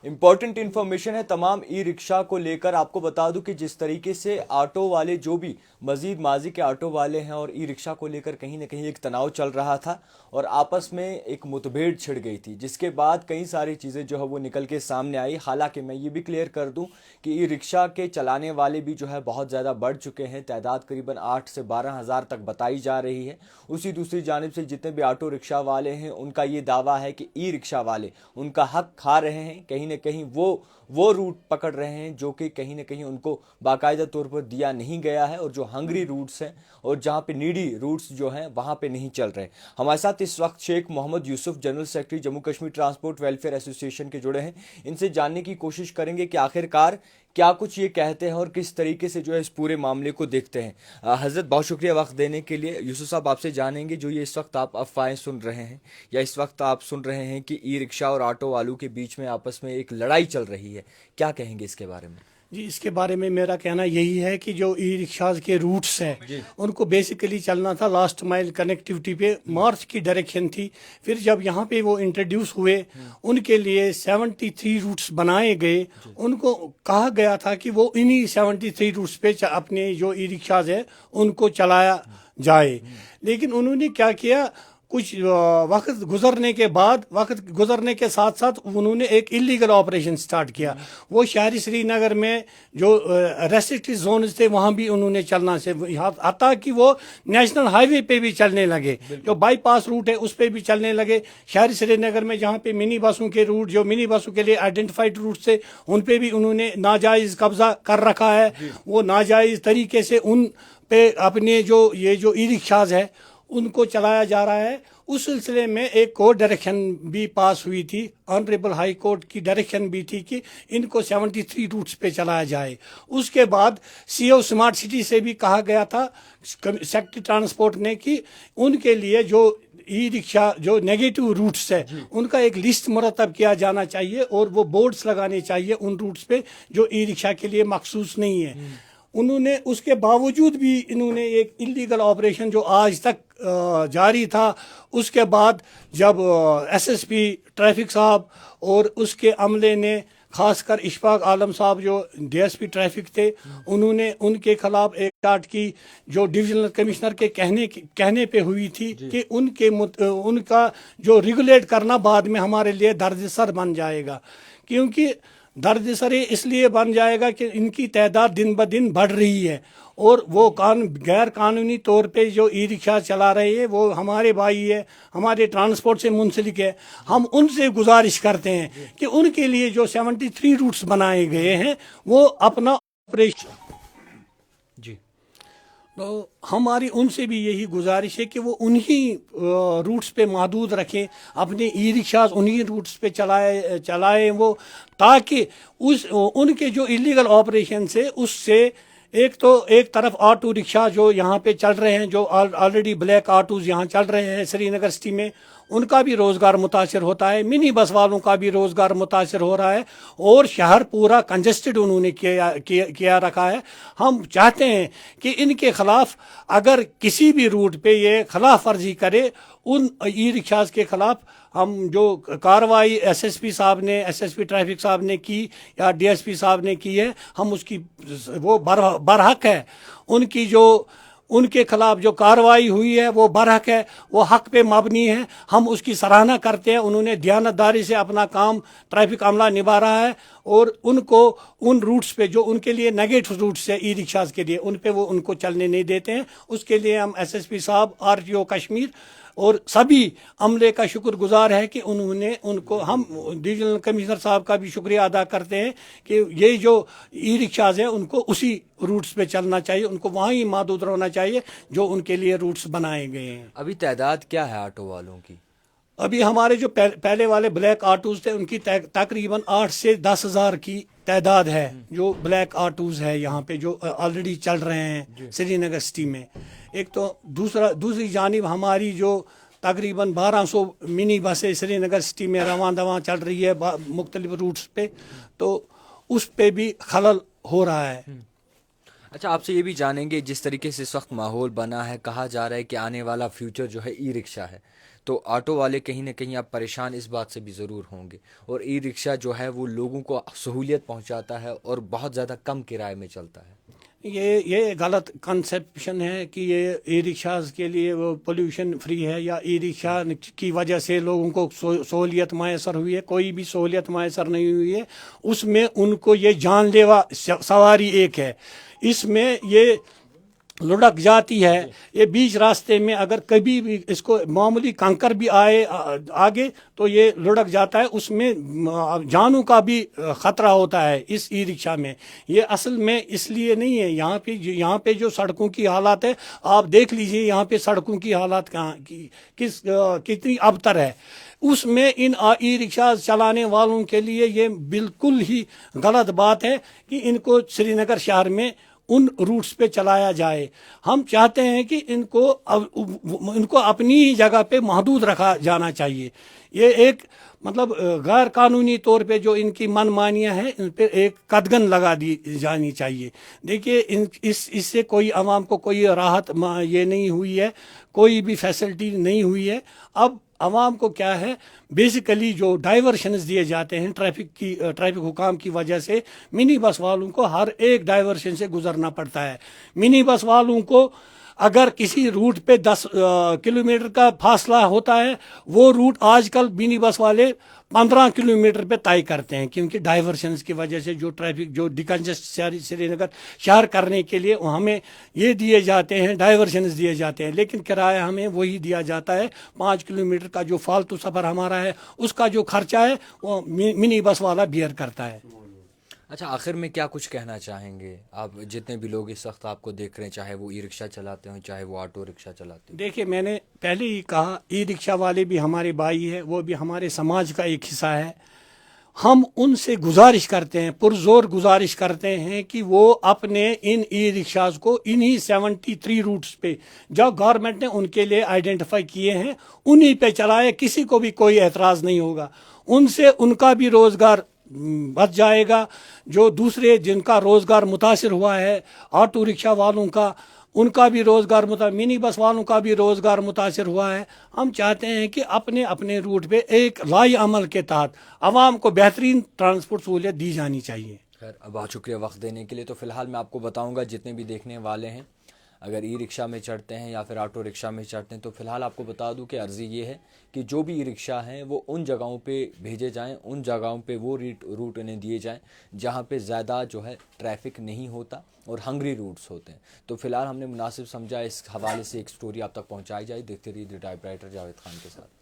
Important information ہے تمام ای رکشا کو لے کر. آپ کو بتا دوں کہ جس طریقے سے آٹو والے جو بھی مزید ماضی کے آٹو والے ہیں اور ای رکشا کو لے کر کہیں نہ کہیں ایک تناؤ چل رہا تھا اور آپس میں ایک متبھیڑ چھڑ گئی تھی، جس کے بعد کئی ساری چیزیں جو ہے وہ نکل کے سامنے آئی. حالانکہ میں یہ بھی کلیئر کر دوں کہ ای رکشا کے چلانے والے بھی جو ہے بہت زیادہ بڑھ چکے ہیں، تعداد قریباً 8 سے 12 ہزار تک بتائی جا رہی ہے. اسی دوسری جانب سے جتنے بھی آٹو رکشا والے ہیں ان کا یہ دعویٰ ہے کہ ای رکشا والے ان کا حق کھا رہے ہیں، کہیں نہ کہیں وہ روٹ پکڑ رہے ہیں جو کہ کہیں نہ کہیں ان کو باقاعدہ طور پر دیا نہیں گیا ہے، اور جو ہنگری روٹس ہیں اور جہاں پہ نیڈی روٹس جو ہیں وہاں پہ نہیں چل رہے. ہمارے ساتھ اس وقت Sheikh Mohammad Yousuf general secretary Jammu Kashmir transport welfare association کے جڑے ہیں. ان سے جاننے کی کوشش کریں گے کہ آخرکار کیا کچھ یہ کہتے ہیں اور کس طریقے سے جو ہے اس پورے معاملے کو دیکھتے ہیں. حضرت بہت شکریہ وقت دینے کے لیے. یوسف صاحب آپ سے جانیں گے جو یہ اس وقت آپ افواہیں سن رہے ہیں یا اس وقت آپ سن رہے ہیں کہ ای رکشا اور آٹو والوں کے بیچ میں آپس میں ایک لڑائی چل رہی ہے، کیا کہیں گے اس کے بارے میں؟ جی، اس کے بارے میں میرا کہنا یہی ہے کہ جو ای رکشاز کے روٹس ہیں ان کو بیسیکلی چلنا تھا لاسٹ مائل کنیکٹیوٹی پہ، مارچ کی ڈائریکشن تھی. پھر جب یہاں پہ وہ انٹروڈیوس ہوئے ان کے لیے 73 روٹس بنائے گئے. ان کو کہا گیا تھا کہ وہ انہی 73 روٹس پہ اپنے جو ای رکشاز ہیں ان کو چلایا جائے. لیکن انہوں نے کیا کیا، کچھ وقت گزرنے کے ساتھ ساتھ انہوں نے ایک اللیگل آپریشن سٹارٹ کیا. وہ شہری سری نگر میں جو ریسٹرکٹڈ زونز تھے وہاں بھی انہوں نے چلنا سے حتیٰ کہ وہ نیشنل ہائی وے پہ بھی چلنے لگے، جو بائی پاس روٹ ہے اس پہ بھی چلنے لگے. شہری سری نگر میں جہاں پہ منی بسوں کے روٹ، جو منی بسوں کے لیے آئیڈینٹیفائڈ روٹ تھے، ان پہ بھی انہوں نے ناجائز قبضہ کر رکھا ہے. وہ ناجائز طریقے سے ان پہ اپنے جو ای رکشاز ہے ان کو چلایا جا رہا ہے. اس سلسلے میں ایک کورٹ ڈائریکشن بھی پاس ہوئی تھی، آنریبل ہائی کورٹ کی ڈائریکشن بھی تھی کہ ان کو 73 روٹس پہ چلایا جائے. اس کے بعد سی او اسمارٹ سٹی سے بھی کہا گیا تھا سیکٹری ٹرانسپورٹ نے کہ ان کے لیے جو ای رکشا جو نیگیٹو روٹس ہے ان کا ایک لسٹ مرتب کیا جانا چاہیے اور وہ بورڈز لگانے چاہیے ان روٹس پہ جو ای رکشا کے لیے مخصوص نہیں ہے. انہوں نے اس کے باوجود بھی انہوں نے ایک اللیگل آپریشن جو آج تک جاری تھا. اس کے بعد جب ایس ایس پی ٹریفک صاحب اور اس کے عملے نے، خاص کر اشفاق عالم صاحب جو ڈی ایس پی ٹریفک تھے، انہوں نے ان کے خلاف ایک اسٹارٹ کی جو ڈویژنل کمشنر کے کہنے پہ ہوئی تھی کہ ان کا جو ریگولیٹ کرنا بعد میں ہمارے لیے درد سر بن جائے گا. کیونکہ درد سر اس لیے بن جائے گا کہ ان کی تعداد دن بدن بڑھ رہی ہے اور وہ غیر قانونی طور پہ جو ای رکشا چلا رہے ہیں وہ ہمارے بھائی ہے، ہمارے ٹرانسپورٹ سے منسلک ہے. ہم ان سے گزارش کرتے ہیں کہ ان کے لیے جو 73 روٹس بنائے گئے ہیں وہ اپنا آپریشن تو ہماری ان سے بھی یہی گزارش ہے کہ وہ انہی روٹس پہ محدود رکھیں، اپنے ای رکشاز انہی روٹس پہ چلائیں وہ، تاکہ ان کے جو اللیگل آپریشن سے اس سے ایک طرف آٹو رکشا جو یہاں پہ چل رہے ہیں، جو آلریڈی بلیک آٹوز یہاں چل رہے ہیں سری نگر سٹی میں، ان کا بھی روزگار متاثر ہوتا ہے، منی بس والوں کا بھی روزگار متاثر ہو رہا ہے اور شہر پورا کنجسٹڈ انہوں نے کیا رکھا ہے. ہم چاہتے ہیں کہ ان کے خلاف اگر کسی بھی روٹ پہ یہ خلاف ورزی کرے، ان ای رکشاز کے خلاف ہم جو کارروائی ایس ایس پی صاحب نے، ایس ایس پی ٹریفک صاحب نے کی یا ڈی ایس پی صاحب نے کی ہے، ہم اس کی وہ برحق ہے. ان کے خلاف جو کارروائی ہوئی ہے وہ برحق ہے، وہ حق پہ مبنی ہے. ہم اس کی سراہنا کرتے ہیں. انہوں نے دیانتداری سے اپنا کام ٹریفک عملہ نبھا رہا ہے اور ان کو ان روٹس پہ جو ان کے لیے نیگیٹو روٹس ہے ای رکشاز کے لیے، ان پہ وہ ان کو چلنے نہیں دیتے ہیں. اس کے لیے ہم ایس ایس پی صاحب، آر ٹی او کشمیر اور سبھی عملے کا شکر گزار ہے کہ انہوں نے ان کو، ہم ڈویژنل کمشنر صاحب کا بھی شکریہ ادا کرتے ہیں کہ یہ جو ای رکشاز ہیں ان کو اسی روٹس پہ چلنا چاہیے، ان کو وہاں ہی محدود رہنا چاہیے جو ان کے لیے روٹس بنائے گئے ہیں. ابھی تعداد کیا ہے آٹو والوں کی؟ ابھی ہمارے جو پہلے والے بلیک آٹوز تھے ان کی تقریباً 8 سے 10 ہزار کی تعداد ہے جو بلیک آٹوز ہے یہاں پہ جو آلریڈی چل رہے ہیں سری نگر سٹی میں. ایک تو دوسری جانب ہماری جو تقریباً 1200 منی بسیں سری نگر سٹی میں رواں دواں چل رہی ہے مختلف روٹس پہ، تو اس پہ بھی خلل ہو رہا ہے. اچھا، آپ سے یہ بھی جانیں گے، جس طریقے سے اس وقت ماحول بنا ہے، کہا جا رہا ہے کہ آنے والا فیوچر جو ہے ای رکشا ہے، تو آٹو والے کہیں نہ کہیں اب پریشان اس بات سے بھی ضرور ہوں گے، اور ای رکشا جو ہے وہ لوگوں کو سہولیت پہنچاتا ہے اور بہت زیادہ کم کرائے میں چلتا ہے۔ یہ غلط کنسیپشن ہے کہ یہ ای رکشاز کے لیے وہ پولیوشن فری ہے یا ای رکشا کی وجہ سے لوگوں کو سہولیت میسر ہوئی ہے۔ کوئی بھی سہولیت میسر نہیں ہوئی ہے، اس میں ان کو یہ جان لیوا سواری ایک ہے، اس میں یہ لڑک جاتی ہے۔ یہ بیچ راستے میں اگر کبھی بھی اس کو معمولی کنکر بھی آئے آگے تو یہ لڑک جاتا ہے، اس میں جانوں کا بھی خطرہ ہوتا ہے اس ای رکشا میں۔ یہ اصل میں اس لیے نہیں ہے، یہاں پہ جو سڑکوں کی حالات ہے آپ دیکھ لیجئے، یہاں پہ سڑکوں کی حالات کتنی ابتر ہے، اس میں ان ای رکشا چلانے والوں کے لیے یہ بالکل ہی غلط بات ہے کہ ان کو سری نگر شہر میں ان روٹس پہ چلایا جائے۔ ہم چاہتے ہیں کہ ان کو اپنی ہی جگہ پہ محدود رکھا جانا چاہیے۔ یہ ایک مطلب غیر قانونی طور پہ جو ان کی من مانیاں ہیں ان پہ ایک قدغن لگا دی جانی چاہیے۔ دیکھیے اس سے کوئی عوام کو کوئی راحت یہ نہیں ہوئی ہے، کوئی بھی فیسلٹی نہیں ہوئی ہے۔ اب عوام کو کیا ہے، بیسیکلی جو ڈائیورشنز دیے جاتے ہیں ٹریفک حکام کی وجہ سے منی بس والوں کو ہر ایک ڈائیورشن سے گزرنا پڑتا ہے۔ منی بس والوں کو اگر کسی روٹ پہ 10 کلومیٹر کا فاصلہ ہوتا ہے، وہ روٹ آج کل منی بس والے 15 کلومیٹر پہ طے کرتے ہیں، کیونکہ ڈائیورشنز کی وجہ سے جو ٹریفک جو ڈیکنجسٹ سری نگر شہر کرنے کے لیے ہمیں یہ دیے جاتے ہیں، ڈائیورشنز دیے جاتے ہیں، لیکن کرایہ ہمیں وہی دیا جاتا ہے۔ 5 کلومیٹر کا جو فالتو سفر ہمارا ہے اس کا جو خرچہ ہے وہ منی بس والا بیئر کرتا ہے۔ اچھا، آخر میں کیا کچھ کہنا چاہیں گے آپ جتنے بھی لوگ اس وقت آپ کو دیکھ رہے ہیں، چاہے وہ ای رکشا چلاتے ہوں چاہے وہ آٹو رکشا چلاتے ہوں؟ دیکھیے، میں نے پہلے ہی کہا ای رکشا والے بھی ہمارے بھائی ہیں، وہ بھی ہمارے سماج کا ایک حصہ ہے۔ ہم ان سے گزارش کرتے ہیں، پرزور گزارش کرتے ہیں کہ وہ اپنے ان ای رکشاز کو انہی 73 روٹس پہ جو گورنمنٹ نے ان کے لیے آئیڈینٹیفائی کیے ہیں انہی پہ چلائے، کسی کو بھی کوئی اعتراض نہیں ہوگا۔ ان سے ان کا بھی روزگار بچ جائے گا، جو دوسرے جن کا روزگار متاثر ہوا ہے آٹو رکشا والوں کا، ان کا بھی روزگار منی بس والوں کا بھی روزگار متاثر ہوا ہے۔ ہم چاہتے ہیں کہ اپنے روٹ پہ ایک لائی عمل کے تحت عوام کو بہترین ٹرانسپورٹ سہولیت دی جانی چاہیے۔ خیر، بہت شکریہ وقت دینے کے لیے۔ تو فی الحال میں آپ کو بتاؤں گا جتنے بھی دیکھنے والے ہیں اگر ای رکشا میں چڑھتے ہیں یا پھر آٹو رکشا میں چڑھتے ہیں تو فی الحال آپ کو بتا دوں کہ عرضی یہ ہے کہ جو بھی ای رکشا ہیں وہ ان جگہوں پہ بھیجے جائیں، ان جگہوں پہ وہ روٹ انہیں دیے جائیں جہاں پہ زیادہ جو ہے ٹریفک نہیں ہوتا اور ہنگری روٹس ہوتے ہیں۔ تو فی الحال ہم نے مناسب سمجھا اس حوالے سے ایک سٹوری آپ تک پہنچائی جائے۔ دیکھتے رہیے the type writer Javed Khan کے ساتھ۔